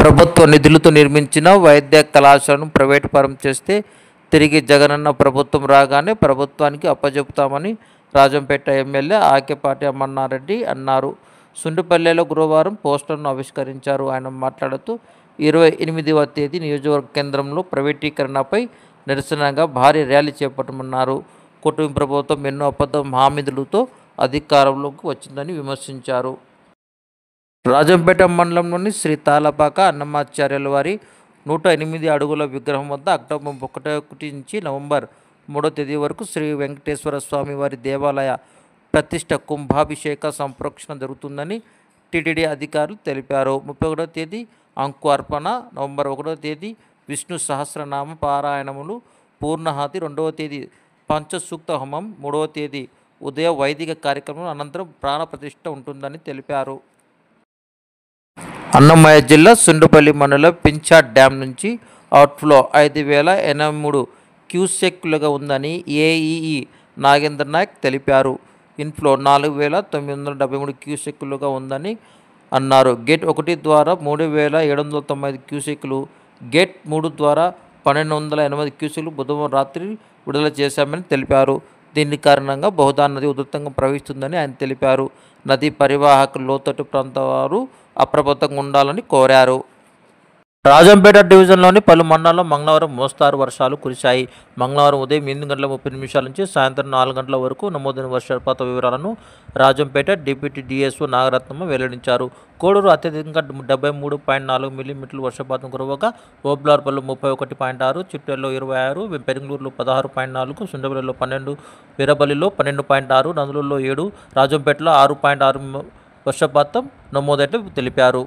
ప్రభుత్వ నిధులతో నిర్మించిన వైద్య కళాశాలను ప్రైవేటు పరం చేస్తే తిరిగి జగనన్న ప్రభుత్వం రాగానే ప్రభుత్వానికి అప్పజెపుతామని రాజంపేట ఎమ్మెల్యే ఆకేపాటి అమర్నాథరెడ్డి అన్నారు. సుండిపల్లెలో గురువారం పోస్టర్ను ఆవిష్కరించారు. ఆయన మాట్లాడుతూ 28వ తేదీ నియోజకవర్గ కేంద్రంలో ప్రైవేటీకరణపై నిరసనగా భారీ ర్యాలీ చేపట్టమన్నారు. కూటమి ప్రభుత్వం ఎన్నో అబద్ధ హామీలతో అధికారంలోకి వచ్చిందని విమర్శించారు. రాజంపేట మండలంలోని శ్రీ తాళపాక అన్నమాచార్యుల వారి 108 అడుగుల విగ్రహం వద్ద అక్టోబర్ 1 నుంచి నవంబర్ 3వ తేదీ వరకు శ్రీ వెంకటేశ్వర స్వామి వారి దేవాలయ ప్రతిష్ట కుంభాభిషేక సంప్రోక్షణ జరుగుతుందని టీటీడీ అధికారులు తెలిపారు. 31వ తేదీ అంకు అర్పణ, నవంబర్ 1వ తేదీ విష్ణు సహస్రనామ పారాయణములు, పూర్ణాహతి, 2వ తేదీ పంచసూక్త హోమం, 3వ తేదీ ఉదయ వైదిక కార్యక్రమం అనంతరం ప్రాణ ప్రతిష్ఠ ఉంటుందని తెలిపారు. అన్నమయ్య జిల్లా సుండుపల్లి మండలం పింఛాడ్ డ్యాం నుంచి అవుట్ఫ్లో 5083 క్యూసెక్కులుగా ఉందని ఏఈఈ నాగేంద్ర నాయక్ తెలిపారు. ఇన్ఫ్లో 4973 క్యూసెక్కులుగా ఉందని అన్నారు. గేట్ 1 ద్వారా 3795 క్యూసెక్కులు, గేట్ 3 ద్వారా 1280 క్యూసెక్లు బుధవారం రాత్రి విడుదల చేశామని తెలిపారు. దీని కారణంగా బహుదా నది ఉధృతంగా ప్రవహిస్తుందని ఆయన తెలిపారు. నదీ పరివాహక లోతట్టు ప్రాంత వారు అప్రమత్తంగా ఉండాలని కోరారు. రాజంపేట డివిజన్లోని పలు మండలాల్లో మంగళవారం మోస్తారు వర్షాలు కురిశాయి. మంగళవారం ఉదయం 8:30 నుంచి సాయంత్రం 4 గంటల వరకు నమోదైన వర్షపాత వివరాలను రాజంపేట డిప్యూటీ డిఎస్ఓ నాగరత్నమ్మ వెల్లడించారు. కోడూరు అత్యధికంగా 73.4 మిల్లీమీటర్లు వర్షపాతం కురవగా ఓబ్లార్పల్లిలో 31.6, చిట్టెల్లో 26, పెరింగళూరులో 16.4, సుండవల్లిలో 12, వీరబల్లిలో 12.6, నందులూరులో 7, రాజంపేటలో 6.6 వర్షపాతం నమోదైనట్లు తెలిపారు.